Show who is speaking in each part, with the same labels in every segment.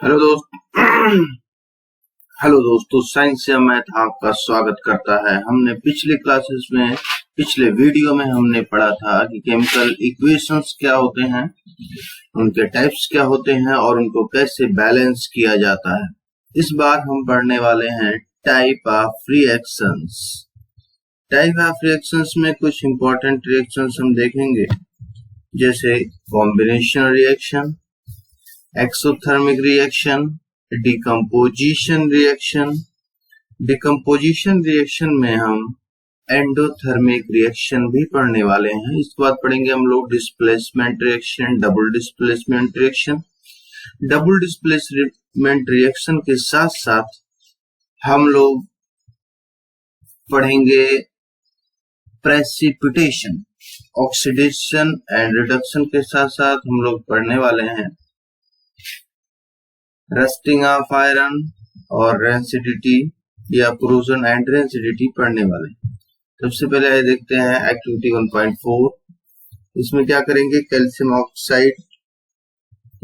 Speaker 1: Hello दोस्त hello दोस्तों, science से मैथ आपका स्वागत करता है। हमने पिछले वीडियो में हमने पढ़ा था कि केमिकल इक्वेशंस क्या होते हैं, उनके टाइप्स क्या होते हैं और उनको कैसे बैलेंस किया जाता है। इस बार हम पढ़ने वाले हैं type of reactions. Type of reactions में कुछ इंपॉर्टेंट रिएक्शंस हम देखेंगे, जैसे combination reaction, exothermic reaction, decomposition reaction. Decomposition reaction में हम एंडोथर्मिक रिएक्शन भी पढ़ने वाले हैं। इसके बाद पढ़ेंगे हम लोग displacement reaction, double displacement reaction. Double displacement reaction के साथ साथ हम लोग पढ़ेंगे प्रेसिपिटेशन, ऑक्सीडेशन एंड रिडक्शन के साथ साथ हम लोग पढ़ने वाले हैं रस्टिंग ऑफ आयरन और रेंसिडिटी या कोरोजन एंड रेंसिडिटी पढ़ने वाले। सबसे पहले देखते हैं एक्टिविटी 1.4। इसमें क्या करेंगे, कैल्शियम ऑक्साइड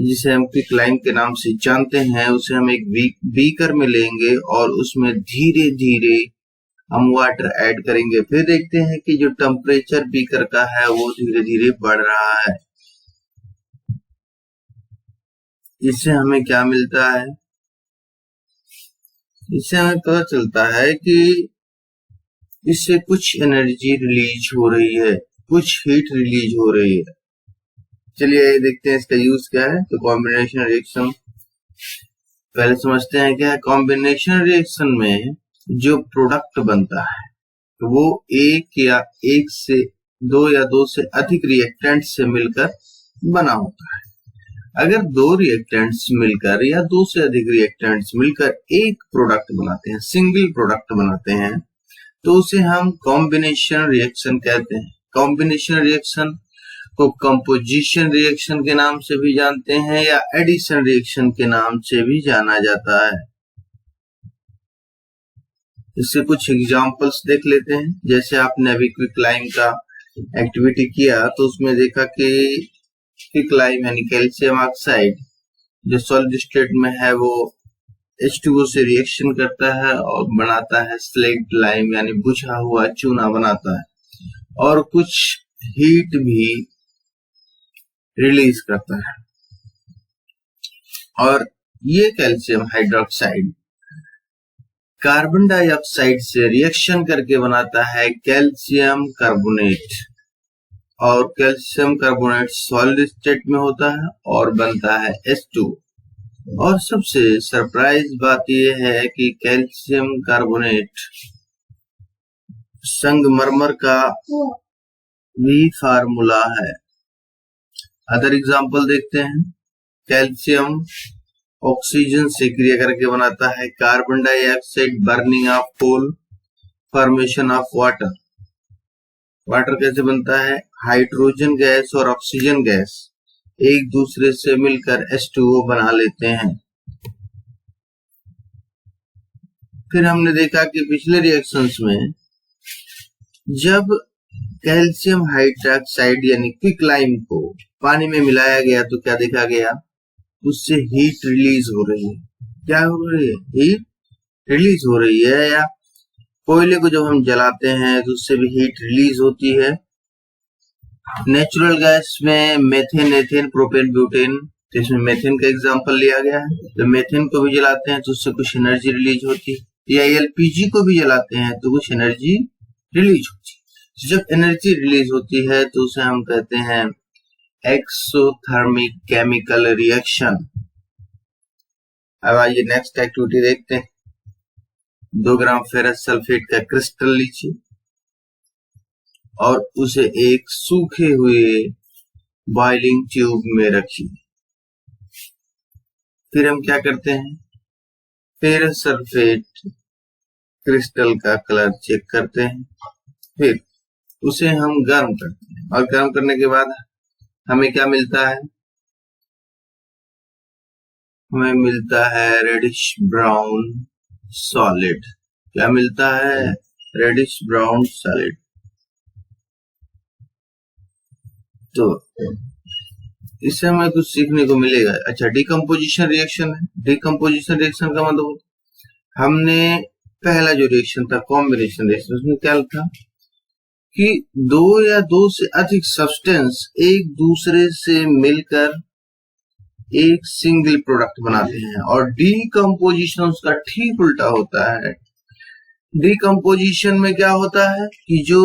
Speaker 1: जिसे हम क्विकलाइम के नाम से जानते हैं, उसे हम एक बीकर में लेंगे और उसमें धीरे धीरे हम वाटर ऐड करेंगे। फिर देखते हैं कि जो टेम्परेचर बीकर का है वो धीरे धीरे बढ़ रहा है। इससे हमें क्या मिलता है, इससे हमें पता चलता है कि इससे कुछ एनर्जी रिलीज हो रही है, कुछ हीट रिलीज हो रही है। चलिए देखते हैं इसका यूज क्या है। तो कॉम्बिनेशन रिएक्शन पहले समझते हैं क्या है। कॉम्बिनेशन रिएक्शन में जो प्रोडक्ट बनता है तो वो एक से दो या दो से अधिक रिएक्टेंट से मिलकर बना होता है। अगर दो रिएक्टेंट्स मिलकर या दो से अधिक रिएक्टेंट्स मिलकर एक प्रोडक्ट बनाते हैं, सिंगल प्रोडक्ट बनाते हैं, तो उसे हम कॉम्बिनेशन रिएक्शन कहते हैं। कॉम्बिनेशन रिएक्शन को कंपोजिशन रिएक्शन के नाम से भी जानते हैं या एडिशन रिएक्शन के नाम से भी जाना जाता है। इससे कुछ एग्जांपल्स देख लेते हैं। जैसे आपने अभी क्विकलाइम का एक्टिविटी किया तो उसमें देखा कि क्विकलाइम यानी कैल्शियम ऑक्साइड जो सॉलिड स्टेट में है वो H2O से रिएक्शन करता है और बनाता है स्लेक्ट लाइम यानी बुझा हुआ चूना बनाता है और कुछ हीट भी रिलीज करता है। और ये कैल्शियम हाइड्रोक्साइड कार्बन डाइऑक्साइड से रिएक्शन करके बनाता है कैल्शियम कार्बोनेट, और कैल्शियम कार्बोनेट सॉलिड स्टेट में होता है और बनता है H2। और सबसे सरप्राइज बात यह है कि कैल्शियम कार्बोनेट संगमरमर का भी फार्मूला है। अदर एग्जांपल देखते हैं। कैल्शियम ऑक्सीजन से क्रिया करके बनाता है carbon dioxide, burning of coal, formation of water. Water कैसे बनता है, हाइड्रोजन गैस और ऑक्सीजन गैस एक दूसरे से मिलकर H2O बना लेते हैं। फिर हमने देखा कि पिछले रिएक्शंस में जब कैल्शियम हाइड्रोक्साइड यानी क्विकलाइम को पानी में मिलाया गया तो क्या देखा गया, उससे हीट रिलीज हो रही है। क्या हो रही है, हीट रिलीज हो रही है। या कोयले को जब हम जलाते हैं तो उससे भी हीट रिलीज होती है। नेचुरल गैस में मेथेन, एथेन, प्रोपेन, ब्यूटेन, तो इसमें मेथेन का एग्जांपल लिया गया है। तो मेथेन को भी जलाते हैं तो उससे कुछ एनर्जी रिलीज होती है। या एलपीजी को भी जलाते हैं तो कुछ एनर्जी रिलीज होती है। जब एनर्जी रिलीज होती है तो उसे हम कहते हैं एक्सोथर्मिक केमिकल रिएक्शन। अब आइए नेक्स्ट एक्टिविटी देखते हैं। 2 ग्राम फेरस सल्फेट का क्रिस्टल लीजिए और उसे एक सूखे हुए बॉइलिंग ट्यूब में रखिए। फिर हम क्या करते हैं, फेरस सल्फेट क्रिस्टल का कलर चेक करते हैं। फिर उसे हम गर्म करते हैं और गर्म करने के बाद हमें क्या मिलता है, हमें मिलता है रेडिश ब्राउन सॉलिड। क्या मिलता है, रेडिश ब्राउन सॉलिड। तो इससे हमें कुछ सीखने को मिलेगा। अच्छा, डिकम्पोजिशन रिएक्शन है। डिकम्पोजिशन रिएक्शन का मतलब हमने पहला जो रिएक्शन था कॉम्बिनेशन रिएक्शन, उसमें क्या था कि दो या दो से अधिक सब्सटेंस एक दूसरे से मिलकर एक सिंगल प्रोडक्ट बनाते हैं, और डिकम्पोजिशन उसका ठीक उल्टा होता है। डिकम्पोजिशन में क्या होता है कि जो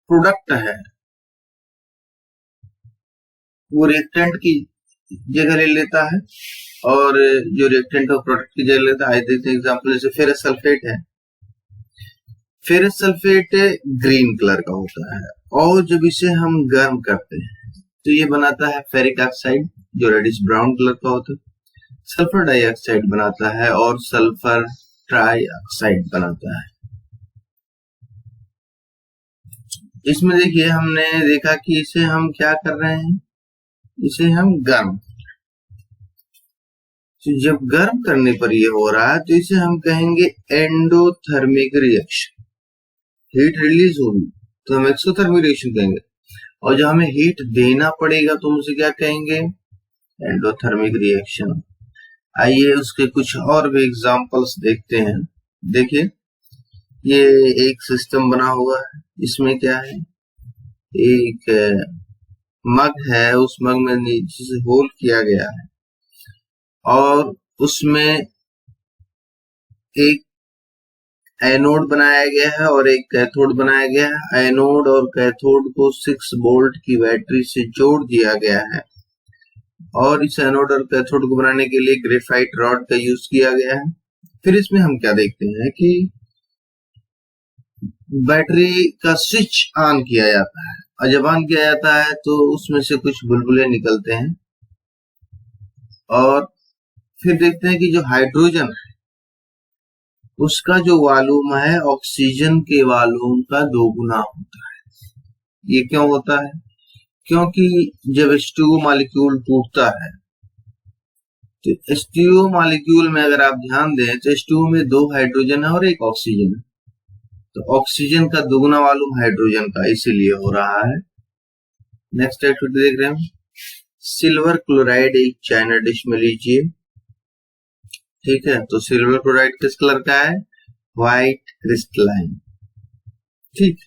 Speaker 1: प्रोडक्ट है वो रिएक्टेंट की जगह ले लेता है, और जो रिएक्टेंट है प्रोडक्ट की जगह लेता है। देखते हैं एग्जांपल, जैसे फेरस सल्फेट है। फेरस सल्फेट ग्रीन कलर का होता है, और जब इसे हम गर्म करते हैं तो ये बनाता है फेरिक ऑक्साइड, जो रेडिश ब्राउन कलर का होता है। सल्फर डाइऑक्साइड बनाता है, और सल्फर ट्राई ऑक्साइड बनाता है। इसमें देखिए हमने देखा कि इसे हम क्या कर रहे हैं, इसे हम गर्म, तो जब गर्म करने पर ये हो रहा है तो इसे हम कहेंगे एंडोथर्मिक रिएक्शन। हीट रिलीज होगी तो हम एक्सोथर्मिक रिएक्शन कहेंगे, और जब हमें हीट देना पड़ेगा तो हम उसे क्या कहेंगे, एंडोथर्मिक रिएक्शन। आइए उसके कुछ और भी एग्जांपल्स देखते हैं। देखिए ये एक सिस्टम बना हुआ है, इसमें क्या है, एक मग है, उस मग में नीचे से होल किया गया है, और उसमें एक एनोड बनाया गया है और एक कैथोड बनाया गया है। एनोड और कैथोड को 6 वोल्ट की बैटरी से जोड़ दिया गया है, और इस एनोड और कैथोड को बनाने के लिए ग्रेफाइट रॉड का यूज किया गया है। फिर इसमें हम क्या देखते हैं कि बैटरी का स्विच ऑन किया जाता है, और जब ऑन किया जाता है तो उसमें से कुछ बुलबुले निकलते हैं, और फिर देखते हैं कि जो हाइड्रोजन है उसका जो वॉल्यूम है ऑक्सीजन के वॉल्यूम का 2 गुना होता है। ये क्यों होता है, क्योंकि जब H2O मॉलिक्यूल टूटता है तो H2O मॉलिक्यूल में अगर आप ध्यान दें तो H2O में 2 हाइड्रोजन है और 1 ऑक्सीजन है, तो ऑक्सीजन का 2 गुना वॉल्यूम हाइड्रोजन का, इसीलिए हो रहा है। नेक्स्ट एक्टिविटी देख रहे हैं, सिल्वर क्लोराइड एक चाइना डिश में लीजिए। ठीक है, तो सिल्वर क्लोराइड किस कलर का है, व्हाइट क्रिस्टलाइन। ठीक,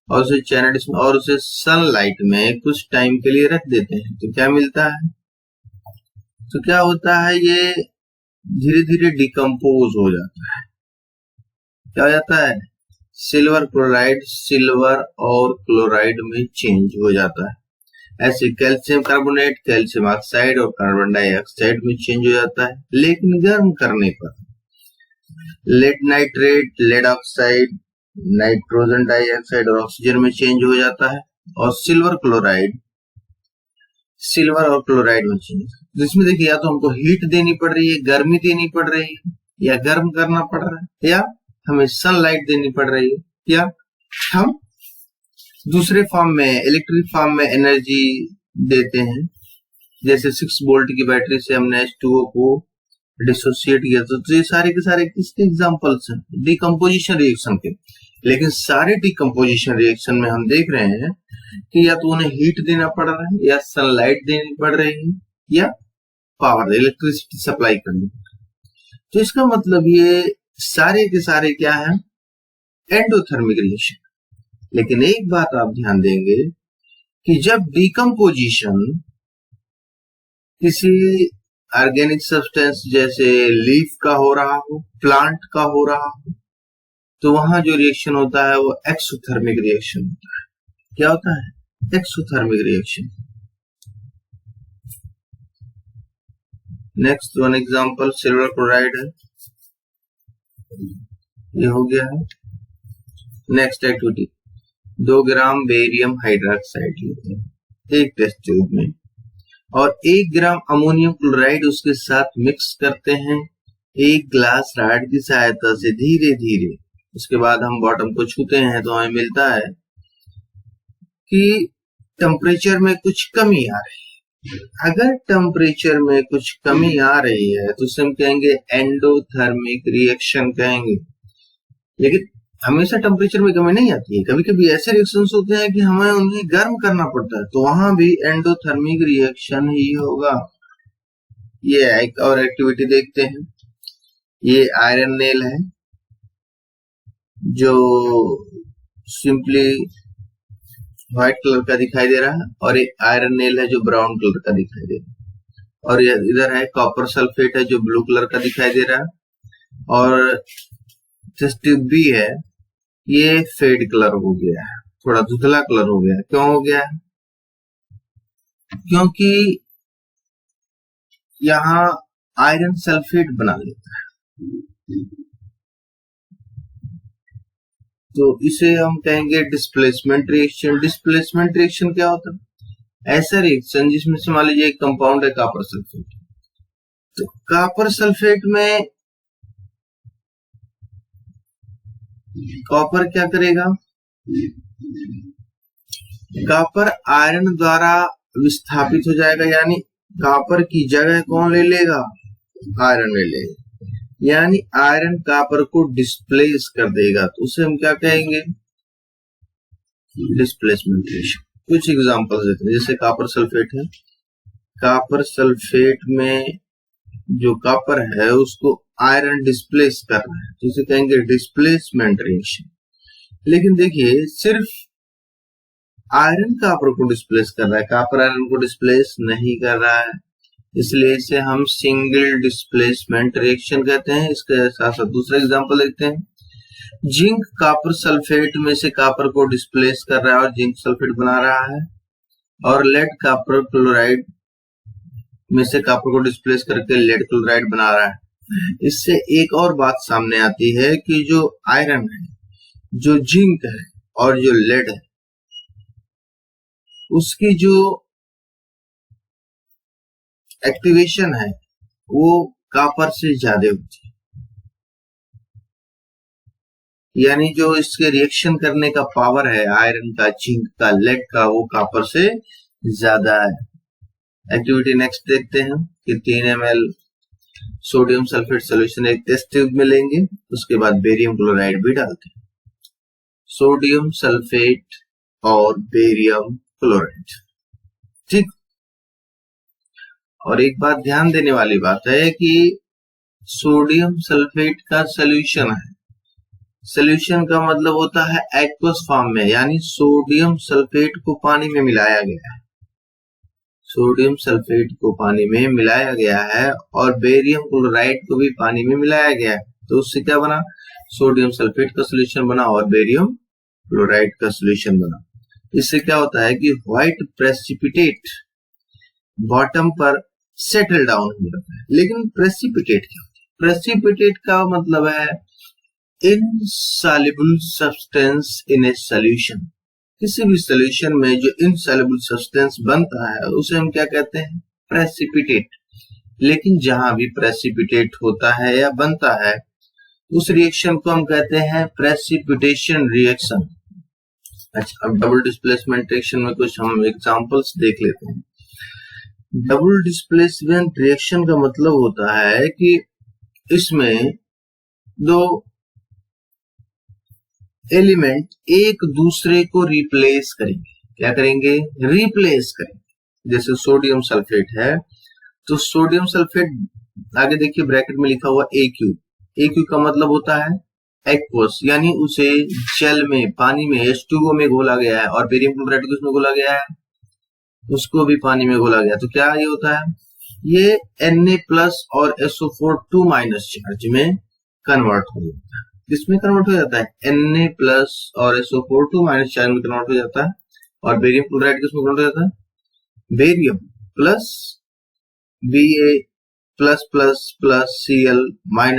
Speaker 1: और उसे चाइना डिश में, और उसे सनलाइट में कुछ टाइम के लिए रख देते हैं, तो क्या मिलता है, तो क्या होता है, ये धीरे धीरे डिकम्पोज हो जाता है। क्या हो जाता है, सिल्वर क्लोराइड सिल्वर और क्लोराइड में चेंज हो जाता है। ऐसे कैल्शियम कार्बोनेट, कैल्शियम ऑक्साइड और कार्बन डाइऑक्साइड में चेंज हो जाता है। लेकिन गर्म करने पर lead nitrate, lead oxide, nitrogen dioxide और ऑक्सीजन में चेंज हो जाता है, और सिल्वर क्लोराइड सिल्वर और क्लोराइड में चेंज। जिसमें देखिए या तो हमको हीट देनी पड़ रही है, गर्मी देनी पड़ रही है, या गर्म करना पड़ रहा है, या हमें सनलाइट देनी पड़ रही है, या हम दूसरे फॉर्म में इलेक्ट्रिक फॉर्म में एनर्जी देते हैं। जैसे 6 वोल्ट की बैटरी से हमने H2O को डिसोसिएट किया, तो ये सारे के सारे किसके एग्जांपल्स हैं, डिकम्पोजिशन रिएक्शन के। लेकिन सारे डिकम्पोजिशन रिएक्शन में हम देख रहे हैं कि या तो उन्हें हीट देना पड़ रहा है, या सनलाइट देनी पड़ रही है, या पावर इलेक्ट्रिसिटी सप्लाई करनी। तो इसका मतलब ये सारे के सारे क्या है, एंडोथर्मिक रिएक्शन। लेकिन एक बात आप ध्यान देंगे कि जब डिकम्पोजिशन किसी ऑर्गेनिक सब्सटेंस जैसे लीफ का हो रहा हो, प्लांट का हो रहा हो, तो वहां जो रिएक्शन होता है वो एक्सोथर्मिक रिएक्शन होता है। क्या होता है, exothermic reaction. Next one example silver chloride है, ये हो गया है। नेक्स्ट एक्टिविटी, 2 ग्राम बेरियम हाइड्रोक्साइड लेते हैं एक टेस्ट ट्यूब में, और 1 ग्राम अमोनियम क्लोराइड उसके साथ मिक्स करते हैं एक ग्लास रॉड की सहायता से धीरे धीरे। उसके बाद हम बॉटम को छूते हैं तो हमें मिलता है कि टेम्परेचर में कुछ कमी आ रही है। अगर टेम्परेचर में कुछ कमी आ रही है तो उसे हम कहेंगे एंडोथर्मिक रिएक्शन कहेंगे। लेकिन हमेशा टेम्परेचर में कमी नहीं आती है, कभी कभी ऐसे रिएक्शंस होते हैं कि हमें उन्हें गर्म करना पड़ता है, तो वहां भी एंडोथर्मिक रिएक्शन ही होगा। ये एक और एक्टिविटी देखते हैं। ये आयरन नेल है जो सिंपली व्हाइट कलर का दिखाई दे रहा है, और एक आयरन नेल है जो ब्राउन कलर का दिखाई दे रहा है, और इधर है कॉपर सल्फेट है जो ब्लू कलर का दिखाई दे रहा है, और टेस्ट ट्यूब भी है, ये फेड कलर हो गया है, थोड़ा धुंधला कलर हो गया है। क्यों हो गया है? क्योंकि यहाँ आयरन सल्फेट बना लेता है, तो इसे हम कहेंगे डिस्प्लेसमेंट रिएक्शन। डिस्प्लेसमेंट रिएक्शन क्या होता है? ऐसा रिएक्शन जिसमें से मान लीजिए एक कंपाउंड है कॉपर सल्फेट, तो कॉपर सल्फेट में कॉपर क्या करेगा? कॉपर आयरन द्वारा विस्थापित हो जाएगा, यानी कॉपर की जगह कौन ले लेगा? आयरन ले लेगा, यानी आयरन कॉपर को डिस्प्लेस कर देगा, तो उसे हम क्या कहेंगे? Displacement reaction. कुछ एग्जांपल देते हैं, जैसे कॉपर सल्फेट है, कॉपर सल्फेट में जो कॉपर है उसको आयरन डिस्प्लेस कर रहा है, तो इसे कहेंगे डिस्प्लेसमेंट रिएक्शन। लेकिन देखिए सिर्फ आयरन कॉपर को डिस्प्लेस कर रहा है, कॉपर आयरन को डिस्प्लेस नहीं कर रहा है, इसलिए इसे हम सिंगल डिस्प्लेसमेंट रिएक्शन कहते हैं। इसके साथ साथ दूसरा एग्जांपल देखते हैं। जिंक कॉपर सल्फेट में से कॉपर को डिस्प्लेस कर रहा है और जिंक सल्फेट बना रहा है, और लेड कॉपर क्लोराइड में से कॉपर को डिस्प्लेस करके लेड क्लोराइड बना रहा है। इससे एक और बात सामने आती है कि जो आयरन है, जो जिंक है और जो लेड है, उसकी जो एक्टिवेशन है वो कॉपर से ज्यादा होती है, यानी जो इसके रिएक्शन करने का पावर है आयरन का, जिंक का, लेड का, वो कॉपर से ज्यादा है। एक्टिविटी नेक्स्ट देखते हैं कि 3 ml सोडियम सल्फेट सोल्यूशन एक टेस्ट ट्यूब में लेंगे, उसके बाद बेरियम क्लोराइड भी डालते हैं। सोडियम सल्फेट और बेरियम क्लोराइड, ठीक। और एक बात ध्यान देने वाली बात है कि सोडियम सल्फेट का सोल्यूशन है, सोल्यूशन का मतलब होता है एक्वस फॉर्म में, यानी सोडियम सल्फेट को पानी में मिलाया गया है, सोडियम सल्फेट को पानी में मिलाया गया है, और बेरियम क्लोराइड को भी पानी में मिलाया गया है, तो उससे क्या बना? सोडियम सल्फेट का सोल्यूशन बना और बेरियम क्लोराइड का सोल्यूशन बना। इससे क्या होता है कि व्हाइट प्रेसिपिटेट बॉटम पर सेटल डाउन हो जाता है। लेकिन प्रेसिपिटेट क्या होता है? प्रेसिपिटेट का मतलब है insoluble substance in A solution. किसी भी सॉल्यूशन में जो इनसॉल्युबल सब्सटेंस बनता है उसे हम क्या कहते हैं? प्रेसिपिटेट। लेकिन जहां भी प्रेसिपिटेट होता है या बनता है उस रिएक्शन को हम कहते हैं प्रेसिपिटेशन रिएक्शन। अच्छा, अब डबल डिस्प्लेसमेंट रिएक्शन में कुछ हम एग्जांपल्स देख लेते हैं। डबल डिस्प्लेसमेंट रिएक्शन का मतलब होता है कि इसमें दो एलिमेंट एक दूसरे को रिप्लेस करेंगे। क्या करेंगे? रिप्लेस करेंगे। जैसे सोडियम सल्फेट है, तो सोडियम सल्फेट आगे देखिए ब्रैकेट में लिखा हुआ AQ। AQ का मतलब होता है एक्वस, यानी उसे जल में, पानी में, H2O में घोला गया है, और बेरियम क्लोराइड को उसमें घोला गया है, उसको भी पानी में घोला गया। तो क्या ये होता है? ये Na+ और SO4 2- चार्ज में कन्वर्ट हो जाता है। किसमें कन्वर्ट हो जाता है? Na+ और SO4 2- चार्ज में कन्वर्ट हो जाता है। और बेरियम क्लोराइड किसमें कन्वर्ट हो जाता है? बेरियम प्लस Ba+++Cl-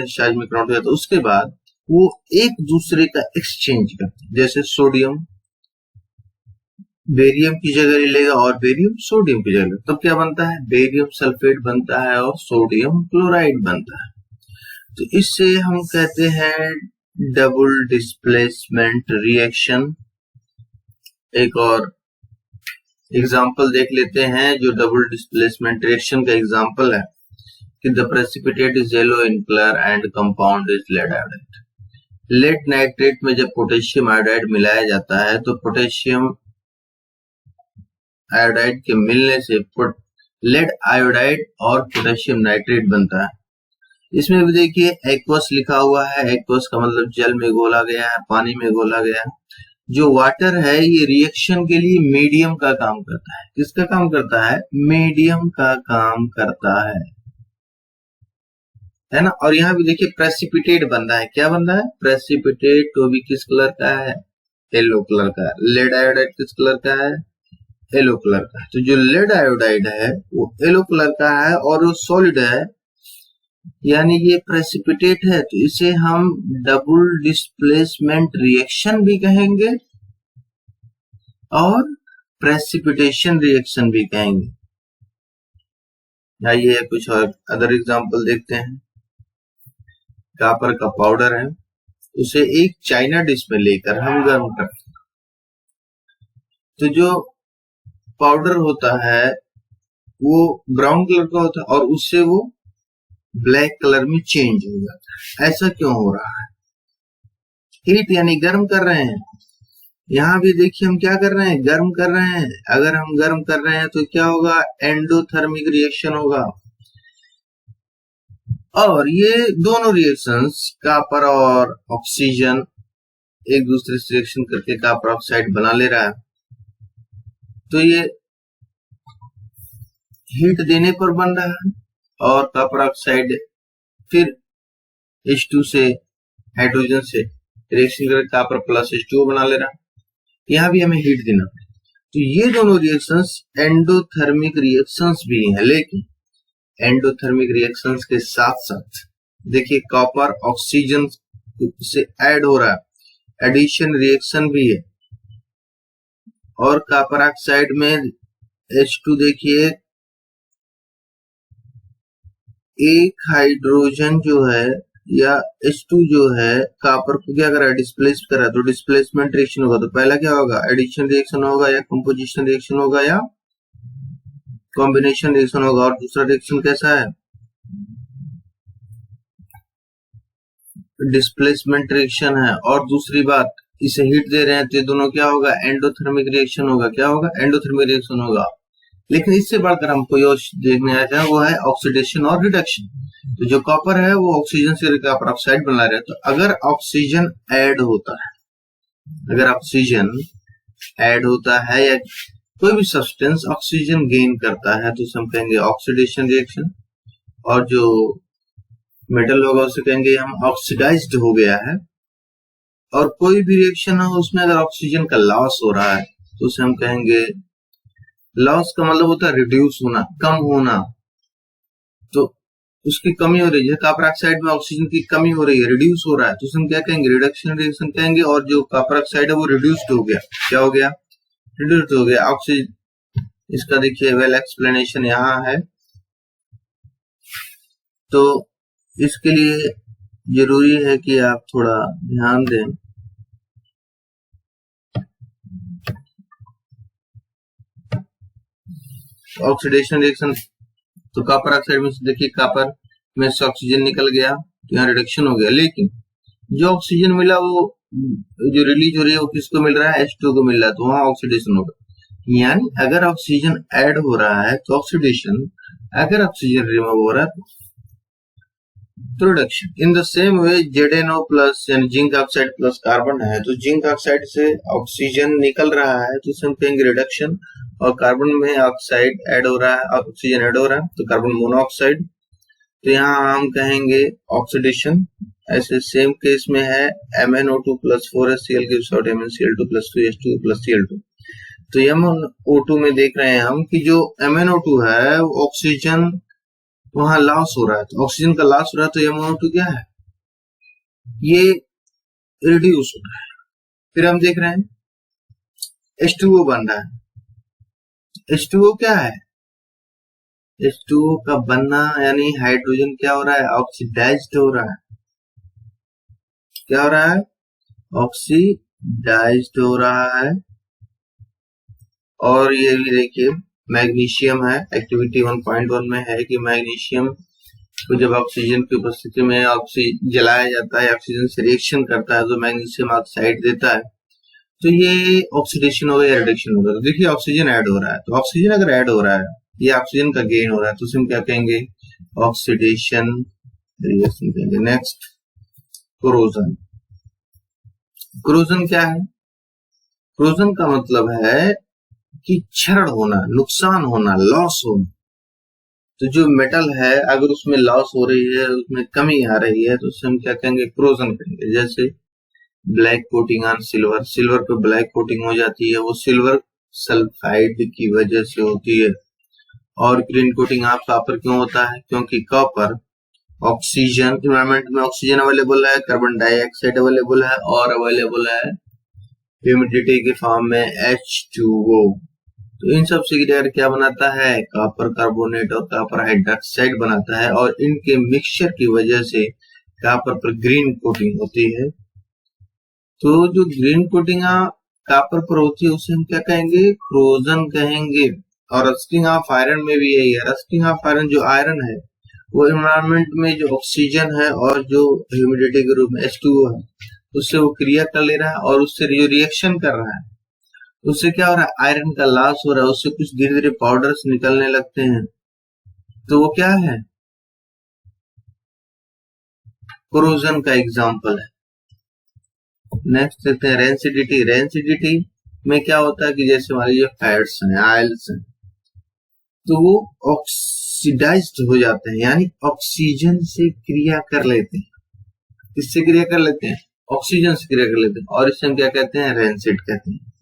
Speaker 1: चार्ज में कन्वर्ट हो जाता है। उसके बाद वो एक दूसरे का एक्सचेंज करते हैं। जैसे सोडियम बेरियम की जगह ले लेगा और बेरियम सोडियम की जगह, तब क्या बनता है? बेरियम सल्फेट बनता है और सोडियम क्लोराइड बनता है। तो इससे हम कहते हैं डबल डिस्प्लेसमेंट रिएक्शन। एक और एग्जाम्पल देख लेते हैं जो डबल डिस्प्लेसमेंट रिएक्शन का एग्जाम्पल है कि the precipitate is yellow in colour and compound is lead acid. Lead nitrate में जब पोटेशियम आयोडाइड मिलाया जाता है तो पोटेशियम आयोडाइड के मिलने से लेड आयोडाइड और पोटेशियम नाइट्रेट बनता है। इसमें भी देखिए एक्वस लिखा हुआ है। एक्वस का मतलब जल में घोला गया है, पानी में घोला गया है। जो वाटर है ये रिएक्शन के लिए मीडियम का काम करता है। किसका काम करता है? मीडियम का काम करता है ना। और यहाँ भी देखिए प्रेसिपिटेट बन रहा है। क्या बन रहा है? प्रेसिपिटेट। तो भी किस कलर का है? येलो कलर का है। लेड आयोडाइड किस कलर का है? येलो कलर का है। तो जो लेड आयोडाइड है वो येलो कलर का है और वो सॉलिड है, यानी ये प्रेसिपिटेट है, तो इसे हम डबल डिस्प्लेसमेंट रिएक्शन भी कहेंगे और प्रेसिपिटेशन रिएक्शन भी कहेंगे। आइए कुछ और अदर एग्जांपल देखते हैं। कॉपर का पाउडर है, उसे एक चाइना डिश में लेकर हम गर्म करते हैं। तो जो पाउडर होता है वो ब्राउन कलर का होता है और उससे वो ब्लैक कलर में चेंज हो जाता है। ऐसा क्यों हो रहा है? हीट यानी गर्म कर रहे हैं। यहाँ भी देखिए हम क्या कर रहे हैं? गर्म कर रहे हैं। अगर हम गर्म कर रहे हैं तो क्या होगा? एंडोथर्मिक रिएक्शन होगा। और ये दोनों रिएक्शंस कॉपर और ऑक्सीजन एक दूसरे से रिएक्शन करके कॉपर ऑक्साइड बना ले रहा है। तो ये हीट देने पर बन रहा है और कॉपर ऑक्साइड फिर H2 से हाइड्रोजन से रिएक्शन करके कॉपर प्लस H2O बना ले रहा है। यहाँ भी हमें हीट देना है। तो ये दोनों रिएक्शंस एंडोथर्मिक रिएक्शंस भी हैं, लेकिन एंडोथर्मिक रिएक्शंस के साथ साथ देखिए कॉपर ऑक्सीजन से ऐड हो रहा है, एडिशन रिएक्शन भी है। और कॉपर ऑक्साइड में H2 देखिए एक हाइड्रोजन जो है या H2 जो है कॉपर को क्या करा? डिस्प्लेस करा। तो डिस्प्लेसमेंट रिएक्शन होगा। तो पहला क्या होगा? एडिशन रिएक्शन होगा या कंपोजिशन रिएक्शन होगा या कॉम्बिनेशन रिएक्शन होगा। और दूसरा रिएक्शन कैसा है? डिस्प्लेसमेंट रिएक्शन है। और दूसरी बात, इसे हीट दे रहे हैं तो ये दोनों क्या होगा? एंडोथर्मिक रिएक्शन होगा। क्या होगा? एंडोथर्मिक रिएक्शन होगा। लेकिन इससे बढ़कर हम कोई और देखने आते हैं, वो है ऑक्सीडेशन और रिडक्शन। तो जो कॉपर है वो ऑक्सीजन से कॉपर ऑक्साइड बना रहे हैं। तो अगर ऑक्सीजन ऐड होता है, अगर ऑक्सीजन ऐड होता है या कोई भी सब्सटेंस ऑक्सीजन गेन करता है तो हम कहेंगे ऑक्सीडेशन रिएक्शन। और जो मेटल होगा उसे कहेंगे हम ऑक्सीडाइज्ड हो गया है। और कोई भी रिएक्शन हो उसमें अगर ऑक्सीजन का लॉस हो रहा है तो उसे हम कहेंगे, लॉस का मतलब होता है रिड्यूस होना, कम होना। तो उसकी कमी हो रही है, कॉपर ऑक्साइड में ऑक्सीजन की कमी हो रही है, रिड्यूस हो रहा है, तो हम क्या कहेंगे? रिडक्शन रिएक्शन कहेंगे। और जो कॉपर ऑक्साइड है वो रिड्यूस्ड हो गया। क्या हो गया? रिड्यूस्ड हो गया। ऑक्सीजन, इसका देखिए वेल एक्सप्लेनेशन यहाँ है। तो इसके लिए जरूरी है कि आप थोड़ा ध्यान दें। ऑक्सीडेशन रिएक्शन, तो कॉपर ऑक्साइड में से देखिए कॉपर में से ऑक्सीजन निकल गया तो यहाँ रिडक्शन हो गया। लेकिन जो ऑक्सीजन मिला वो जो रिलीज हो रही है वो किसको मिल रहा है? H2 को मिल रहा है। तो वहां ऑक्सीडेशन होगा। यानी अगर ऑक्सीजन ऐड हो रहा है तो ऑक्सीडेशन, अगर ऑक्सीजन रिमूव हो रहा है तो reduction. In the same way ZnO plus यानी जिंक ऑक्साइड प्लस कार्बन है, तो जिंक ऑक्साइड से ऑक्सीजन निकल रहा है तो हम कहेंगे रिडक्शन। और कार्बन में ऑक्साइड ऐड हो रहा है, ऑक्सीजन ऐड हो रहा है तो कार्बन मोनोऑक्साइड, तो यहाँ हम कहेंगे ऑक्सीडेशन। ऐसे सेम केस में है MnO2 plus 4HCl gives out MnCl2 plus 2H2 plus Cl2। तो MnO2 में देख रहे हैं हम कि जो MnO2 है वो ऑक्सीजन वहां लॉस हो रहा है, तो ऑक्सीजन का लॉस हो रहा है तो MnO2 क्या है? ये रिड्यूस हो रहा है। फिर हम देख रहे हैं H2O बन रहा है। H2O क्या है? H2O का बनना यानी हाइड्रोजन क्या हो रहा है? ऑक्सीडाइज्ड हो रहा है। क्या हो रहा है? ऑक्सीडाइज्ड हो रहा है। और ये भी देखिए मैग्नीशियम है, एक्टिविटी 1.1 में है कि मैग्नीशियम तो जब ऑक्सीजन की उपस्थिति में ऑक्सीजन जलाया जाता है, ऑक्सीजन से रिएक्शन करता है तो मैग्नीशियम ऑक्साइड देता है। तो ये ऑक्सीडेशन होगा या रिडक्शन होगा। तो देखिए ऑक्सीजन ऐड हो रहा है, तो ऑक्सीजन अगर ऐड हो रहा है ये ऑक्सीजन का गेन हो रहा है तो उसे हम क्या कहेंगे, ऑक्सीडेशन रिएक्शन कहेंगे। Next corrosion. कोरोजन क्या है? कोरोजन का मतलब है कि क्षरण होना, नुकसान होना, लॉस होना। तो जो मेटल है अगर उसमें लॉस हो रही है, उसमें कमी आ रही है तो उसे हम क्या कहेंगे, कोरोजन कहेंगे। जैसे black coating on silver, silver पे ब्लैक कोटिंग हो जाती है, वो सिल्वर सल्फाइड की वजह से होती है। और ग्रीन कोटिंग ऑफ कॉपर क्यों होता है? क्योंकि कॉपर ऑक्सीजन, एनवायरमेंट में ऑक्सीजन अवेलेबल है, कार्बन डाइऑक्साइड अवेलेबल है और अवेलेबल है ह्यूमिडिटी के फॉर्म में H2O। तो इन सब से गिरकर क्या बनाता है, कॉपर कार्बोनेट और कॉपर हाइड्रोक्साइड बनाता है और इनके मिक्सचर की वजह से कॉपर पर ग्रीन कोटिंग होती है। तो जो ग्रीन कोटिंग कॉपर पर होती है उसे हम क्या कहेंगे, कोरोजन कहेंगे। और रस्टिंग ऑफ आयरन में भी यही है। रस्टिंग ऑफ आयरन, जो आयरन है वो एनवायरमेंट में जो ऑक्सीजन है और जो ह्यूमिडिटी के रूप में H2O है उससे वो क्रिया कर ले रहा है और उससे जो रिएक्शन कर रहा है उससे क्या हो रहा है, आयरन का लॉस हो रहा है, उससे कुछ धीरे धीरे पाउडर्स निकलने लगते हैं। तो वो क्या है, कोरोजन का एग्जाम्पल है। नेक्स्ट देखते हैं रेंसिडिटी। रेंसिडिटी में क्या होता है कि जैसे मान लीजिए फैट्स हैं, आयल्स हैं, तो वो ऑक्सीडाइज्ड हो जाते हैं, यानी ऑक्सीजन से क्रिया कर लेते हैं। किससे क्रिया कर लेते हैं, ऑक्सीजन से क्रिया कर लेते हैं और इसे हम क्या कहते हैं, रेंसिड कहते हैं।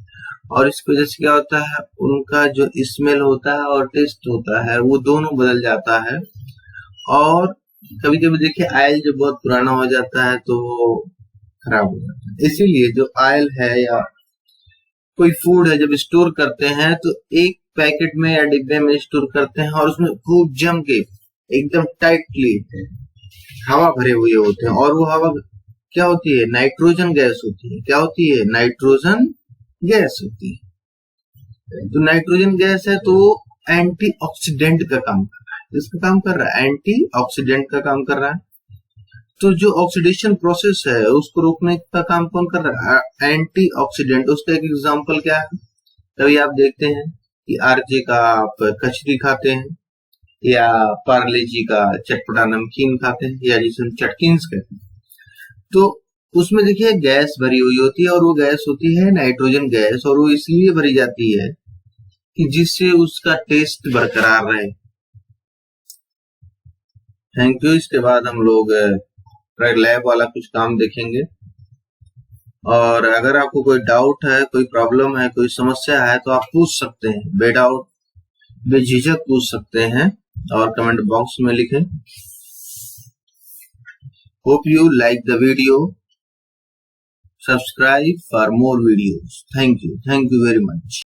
Speaker 1: और इसकी वजह से क्या होता है, उनका जो स्मेल होता है और टेस्ट होता है वो दोनों बदल जाता है। और कभी कभी देखिए आयल जब बहुत पुराना हो जाता है तो वो खराब हो जाता है। इसीलिए जो आयल है या कोई फूड है जब स्टोर करते हैं तो एक पैकेट में या डिब्बे में स्टोर करते हैं और उसमें खूब जम के एकदम टाइटली हवा भरे हुए होते हैं। और वो हवा क्या होती है, नाइट्रोजन गैस होती है। क्या होती है, नाइट्रोजन गैस होती है। तो नाइट्रोजन गैस है तो एंटीऑक्सीडेंट का काम कर रहा है। इसका काम कर रहा है, एंटीऑक्सीडेंट का काम कर रहा है। तो जो ऑक्सीडेशन प्रोसेस है उसको रोकने का काम कौन कर रहा है, एंटीऑक्सीडेंट। उसका एक एग्जांपल क्या है, कभी आप देखते हैं कि आरजे का आप कचरी खाते हैं या पार्ले जी का चटपटा नमकीन खाते हैं या जिसे हम चटकिन्स कहते हैं, तो उसमें देखिए गैस भरी हुई होती है और वो गैस होती है नाइट्रोजन गैस। और वो इसलिए भरी जाती है कि जिससे उसका टेस्ट बरकरार रहे। Thank you. इसके बाद हम लोग लैब वाला कुछ काम देखेंगे। और अगर आपको कोई डाउट है, कोई प्रॉब्लम है, कोई समस्या है तो आप पूछ सकते हैं, बेडाउट बेझिझक पूछ सकते हैं और कमेंट बॉक्स में लिखें। Hope you like the video. Subscribe for more videos. Thank you very much.